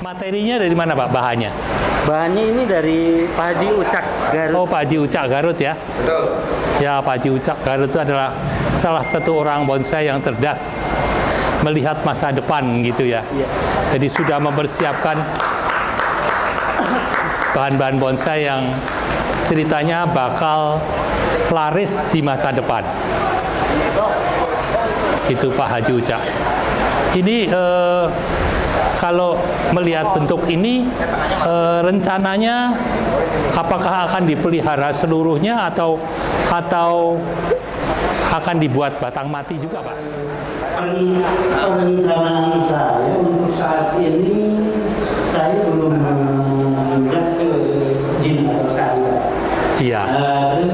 Materinya dari mana Pak bahannya? Bahannya ini dari Pak Haji Ucak Garut. Oh, Pak Haji Ucak Garut ya? Betul. Ya, Pak Haji Ucak Garut itu adalah salah satu orang bonsai yang cerdas melihat masa depan gitu ya. Iya. Jadi sudah mempersiapkan bahan-bahan bonsai yang ceritanya bakal laris di masa depan. Itu Pak Haji Ucak. Ini kalau melihat bentuk ini rencananya apakah akan dipelihara seluruhnya atau akan dibuat batang mati juga Pak? Perencanaan saya untuk saat ini saya belum menginjak ke jin atau saya. Iya. Terus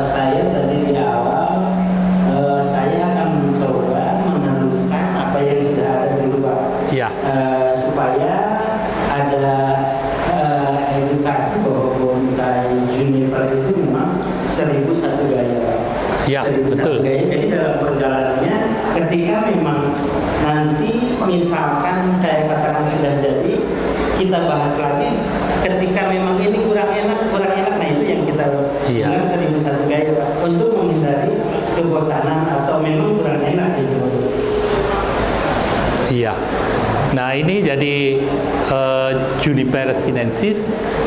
saya tadi di awal saya akan mencoba menghaluskan apa yang sudah ada di luar. Iya. Supaya ada edukasi bahwa bonsai juniper itu memang 1001 gaya. Ya, 1001 betul. gaya. Jadi dalam perjalanannya ketika memang nanti misalkan saya katakan sudah jadi, kita bahas lagi ketika memang ini kurang enak, nah itu yang kita bilang 1001 gaya Pak, untuk menghindari kebosanan atau memang kurang enak gitu. Iya. Nah ini jadi Juniper sinensis,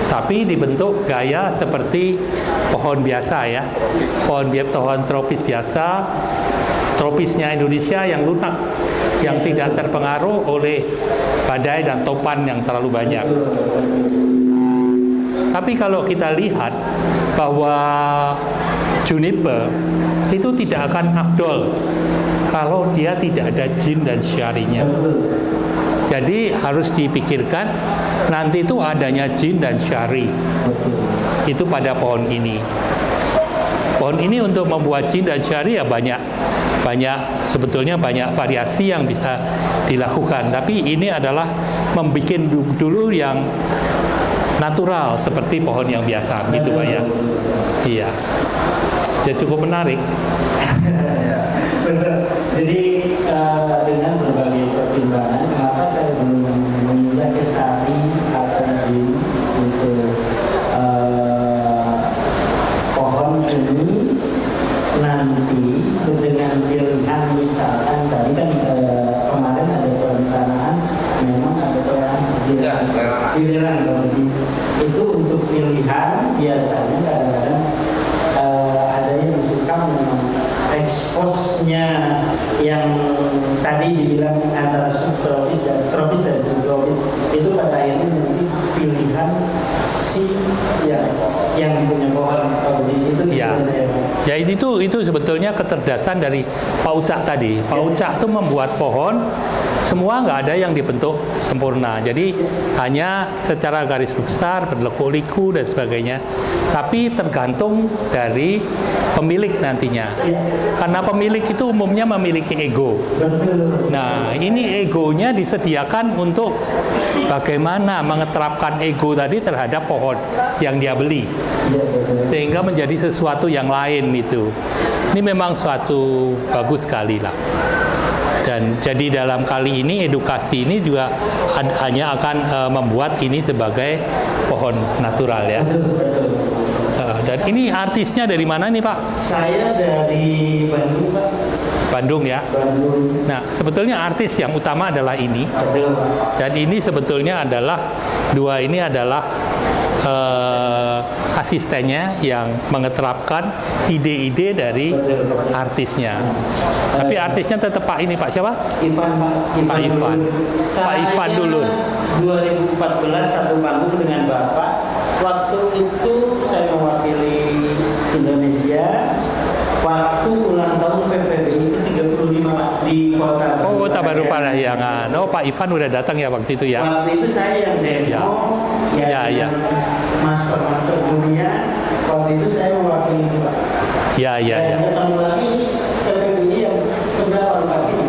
tapi dibentuk gaya seperti pohon biasa ya, pohon tropis biasa, tropisnya Indonesia yang lunak, yang tidak terpengaruh oleh badai dan topan yang terlalu banyak. Tapi kalau kita lihat bahwa juniper itu tidak akan afdol kalau dia tidak ada jin dan syarinya. Jadi harus dipikirkan nanti itu adanya jin dan syari. Itu pada pohon ini. Pohon ini untuk membuat jin dan syari ya banyak sebetulnya banyak variasi yang bisa dilakukan. Tapi ini adalah membuat dulu yang natural seperti pohon yang biasa gitu Pak ya. Iya. Jadi cukup menarik. Jadi dengan berbagai pertimbangan, kenapa saya belum menginjak ke sari atau jin untuk pohon ini nanti dengan pilihan misalkan tadi kan kemarin ada perencanaan memang ada pilihan itu untuk pilihan biasanya kadang-kadang ada yang suka memang eksposnya yang tadi dibilang antara subtropis dan subtropis itu pada akhirnya nanti pilihan si yang punya pohon itu ya. Ya itu sebetulnya kecerdasan dari Pak Ucak tadi. Pak Ucak itu membuat pohon semua nggak ada yang dibentuk sempurna. Jadi hanya secara garis besar, berliku-liku dan sebagainya. Tapi tergantung dari pemilik nantinya. Karena pemilik itu umumnya memiliki ego. Nah, ini egonya disediakan untuk bagaimana mengeterapkan ego tadi terhadap pohon yang dia beli. Sehingga menjadi sesuatu yang lain itu. Ini memang suatu bagus sekali lah. Dan jadi dalam kali ini edukasi ini juga hanya akan membuat ini sebagai pohon natural ya. Dan ini artisnya dari mana nih Pak? Saya dari Bandung Pak. Bandung ya. Bandung. Nah sebetulnya artis yang utama adalah ini. Dan ini sebetulnya adalah dua ini adalah asistennya yang mengeterapkan ide-ide dari artisnya. Tapi artisnya tetap Pak ini Pak siapa? Ivan Pak. Pak Ivan. Pak Ivan dulu. 2014 satu panggung dengan Bapak. Waktu itu saya mewakili Indonesia. Waktu ulang tahun PPBI itu 35 di Kota Baru. Oh, Kota Baru Parahyangan. Oh, Pak Ivan udah datang ya waktu itu ya. Waktu itu saya yang demo. Ya. Master dunia. Waktu itu saya mewakili Pak. Ya. Saya tahun lagi PPBI yang keberapa Pak ini?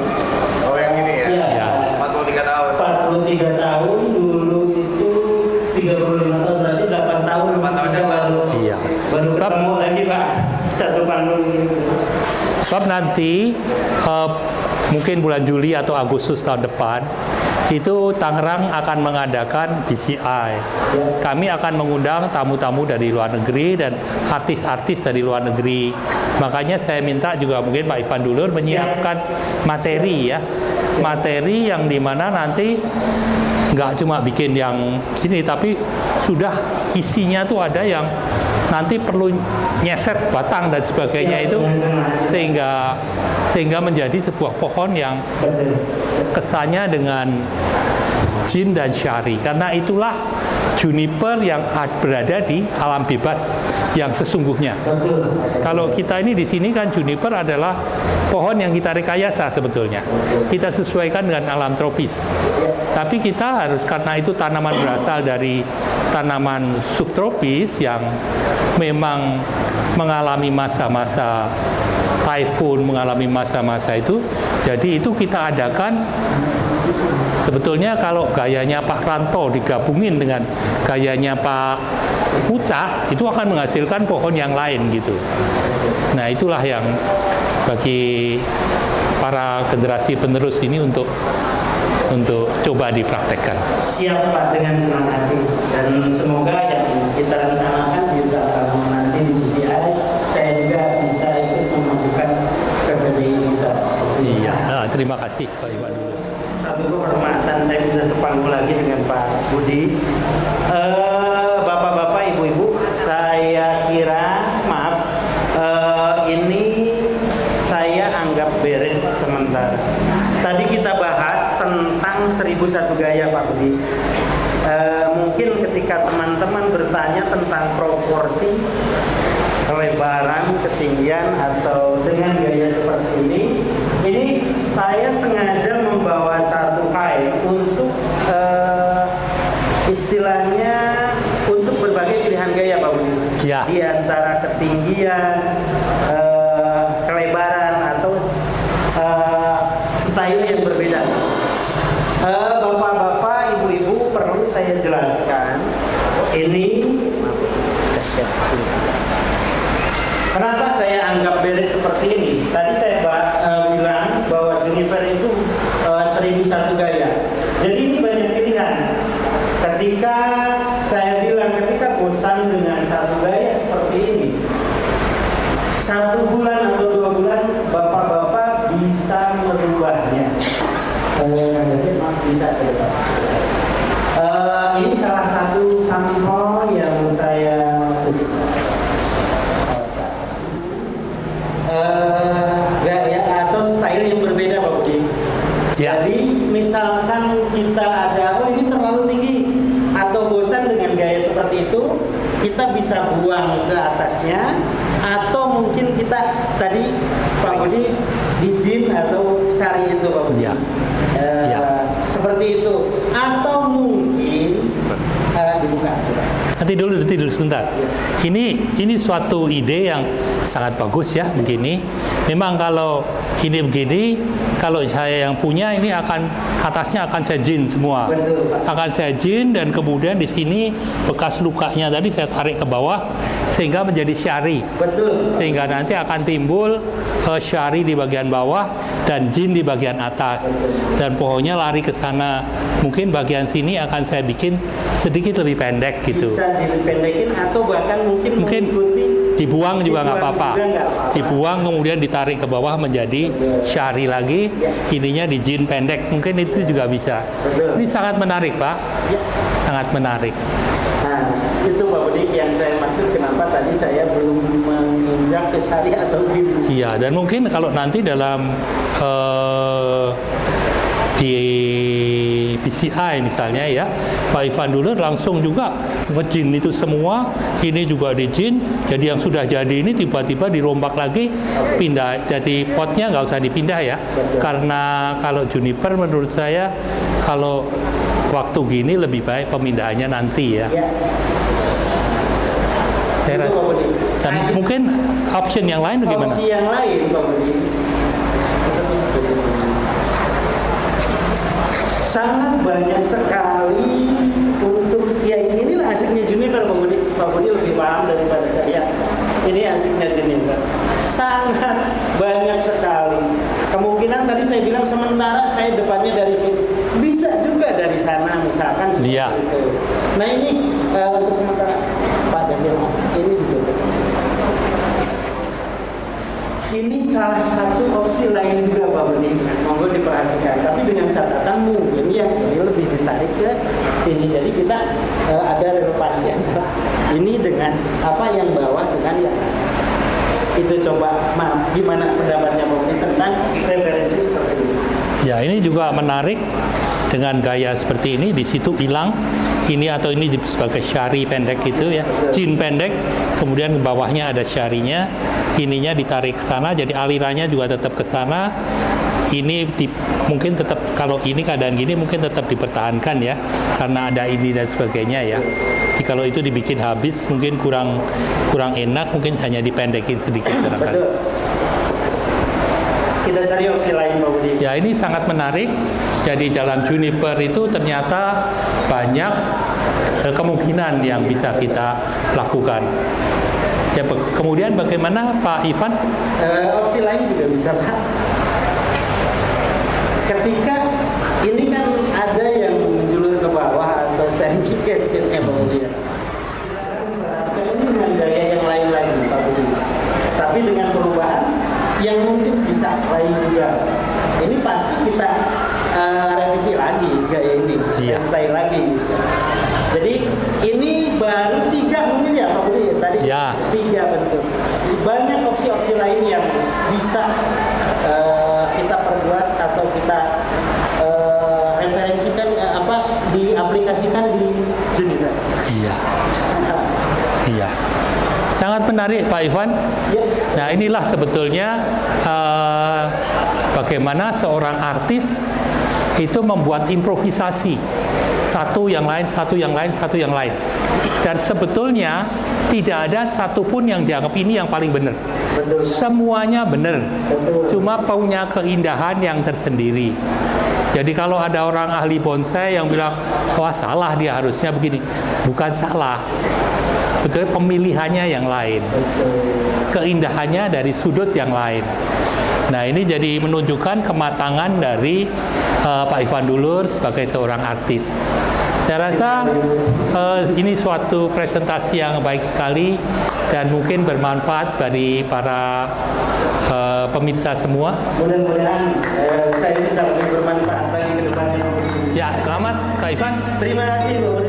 Oh yang ini ya? Ya. 43 tahun. 43 tahun dulu itu 35 tahun berarti 8 tahun. 8 tahun yang lalu. Iya. Baru ketemu lagi Pak satu panggung. Sebab nanti mungkin bulan Juli atau Agustus tahun depan itu Tangerang akan mengadakan BCI. Kami akan mengundang tamu-tamu dari luar negeri dan artis-artis dari luar negeri. Makanya saya minta juga mungkin Pak Ivan Dulur menyiapkan materi ya. Materi yang dimana nanti nggak cuma bikin yang sini, tapi sudah isinya tuh ada yang nanti perlu nyeset batang dan sebagainya itu sehingga menjadi sebuah pohon yang kesannya dengan jin dan syari, karena itulah juniper yang berada di alam bebas yang sesungguhnya. Kalau kita ini di sini kan juniper adalah pohon yang kita rekayasa sebetulnya. Kita sesuaikan dengan alam tropis. Tapi kita harus, karena itu tanaman berasal dari tanaman subtropis yang memang mengalami masa-masa typhoon, mengalami masa-masa itu. Jadi itu kita adakan. Sebetulnya kalau gayanya Pak Ranto digabungin dengan gayanya Pak Ucak, itu akan menghasilkan pohon yang lain gitu. Nah itulah yang bagi para generasi penerus ini untuk coba dipraktekkan. Siap Pak, dengan senang hati, dan semoga yang kita rencanakan juga nanti di BCI saya juga bisa ikut memajukan PPBI kita. Iya, terima kasih Pak Iwan dulu. Satu kehormatan saya bisa sepanggung lagi dengan Pak Budi. Bapak-bapak, ibu-ibu, saya kira ini saya anggap beres sementara. Tadi kita bahas tentang 1001 gaya Pak Budi. Mungkin ketika teman-teman bertanya tentang proporsi kelebaran, ketinggian atau dengan gaya seperti ini saya sengaja membawa satu kain untuk istilahnya untuk berbagai pilihan gaya Pak Budi. Ya. Di antara ketinggian, kelebaran atau style yang berbeda. Bapak-bapak, ibu-ibu, perlu saya jelaskan ini kenapa saya anggap beres seperti ini. Tadi saya bilang bahwa juniper itu 1001 gaya. Jadi ini banyak pilihan. Ketika saya bilang ketika bosan dengan satu gaya seperti ini, 1 bulan atau 2 bulan bapak-bapak bisa merubahnya. Bisa terlihat. Ini salah satu sampel yang saya gaya atau style yang berbeda Pak Budi. Ya. Jadi misalkan kita ada, oh ini terlalu tinggi atau bosan dengan gaya seperti itu, kita bisa buang ke atasnya, atau mungkin kita tadi Pak Budi di jin atau syari itu Pak Budi. Ya. Seperti itu, atau mungkin dibuka. Nanti dulu sebentar. Ini suatu ide yang sangat bagus ya begini. Memang kalau ini begini, kalau saya yang punya ini atasnya akan saya jin semua. Betul, Pak. Akan saya jin, dan kemudian di sini bekas lukanya tadi saya tarik ke bawah sehingga menjadi syari. Betul. Sehingga nanti akan timbul syari di bagian bawah dan jin di bagian atas. Dan pohonnya lari ke sana. Mungkin bagian sini akan saya bikin sedikit lebih pendek gitu. Bisa dipendekin atau bahkan mungkin mengikuti dibuang juga nggak apa-apa. juga nggak apa-apa. Dibuang kemudian ditarik ke bawah menjadi syari lagi. Ininya di jin pendek. Mungkin itu juga bisa. Betul. Ini sangat menarik Pak. Ya. Sangat menarik. Nah, itu Pak Budi yang saya maksud kenapa tadi saya belum menginjak ke syari atau jin. Iya, dan mungkin kalau nanti dalam di BCI misalnya ya, Pak Ivan dulu langsung juga ngejin itu semua, ini juga di jin, jadi yang sudah jadi ini tiba-tiba dirombak lagi, pindah, jadi potnya nggak usah dipindah ya, karena kalau juniper menurut saya kalau waktu gini lebih baik pemindahannya nanti ya. Ya. Saya Itu, rasa. Pak Budi. Dan mungkin option yang lain bagaimana? Opsi yang lain Pak Budi, sangat banyak sekali untuk, ya inilah asiknya juniper Pak Budi lebih paham daripada saya. Ini asiknya juniper, sangat banyak sekali. Kemungkinan tadi saya bilang sementara saya depannya dari sini, bisa juga kan seperti Iya. itu. Nah ini untuk sementara Pak Dasirma, ini ditutup. Ini salah satu opsi lain juga Pak Budi, monggo diperhatikan. Tapi dengan catatan mungkin yang ini lebih ditarik ke sini. Jadi kita ada relevansi antara ini dengan apa yang bawah dengan yang atas. Itu coba, gimana pendapatnya Pak Budi tentang referensi seperti ini? Ya, ini juga menarik dengan gaya seperti ini. Di situ hilang ini atau ini sebagai syari pendek itu ya, jin pendek. Kemudian ke bawahnya ada syarinya, ininya ditarik ke sana, jadi alirannya juga tetap ke sana. Ini mungkin tetap, kalau ini keadaan gini mungkin tetap dipertahankan ya, karena ada ini dan sebagainya ya. Jadi kalau itu dibikin habis mungkin kurang enak, mungkin hanya dipendekin sedikit barangkali. Betul. Kita cari opsi lain Pak Budi. Ya, ini sangat menarik. Jadi dalam juniper itu ternyata banyak kemungkinan yang bisa kita lakukan. Ya, kemudian bagaimana Pak Ivan? Opsi lain juga bisa Pak. Ketika ini kan ada yang menjulur ke bawah atau semi cascade-nya Pak Budi. Ini dengan gaya yang lain lagi Pak Budi. Tapi dengan perubahan yang mungkin bisa lain juga. Ini pasti kita revisi lagi gaya ini, Iya. style lagi. Jadi ini baru 3 mungkin ya Pak Budi tadi. Ya. 3 bentuk. Banyak opsi-opsi lain yang bisa kita perbuat atau kita referensikan diaplikasikan di Juniper. Iya. Iya. Sangat menarik Pak Ivan. Ya. Nah, inilah sebetulnya bagaimana seorang artis itu membuat improvisasi. Satu yang lain, satu yang lain, satu yang lain. Dan sebetulnya tidak ada satupun yang dianggap ini yang paling benar. Betul. Semuanya benar. Betul. Cuma punya keindahan yang tersendiri. Jadi kalau ada orang ahli bonsai yang bilang, wah salah dia harusnya begini. Bukan salah. Betul, pemilihannya yang lain. Keindahannya dari sudut yang lain. Nah, ini jadi menunjukkan kematangan dari Pak Ivan Dulur sebagai seorang artis. Saya rasa ini suatu presentasi yang baik sekali dan mungkin bermanfaat bagi para pemirsa semua. Mudah-mudahan saya bisa lebih bermanfaat bagi ke depannya. Ya, selamat Kak Ivan. Terima kasih Bu.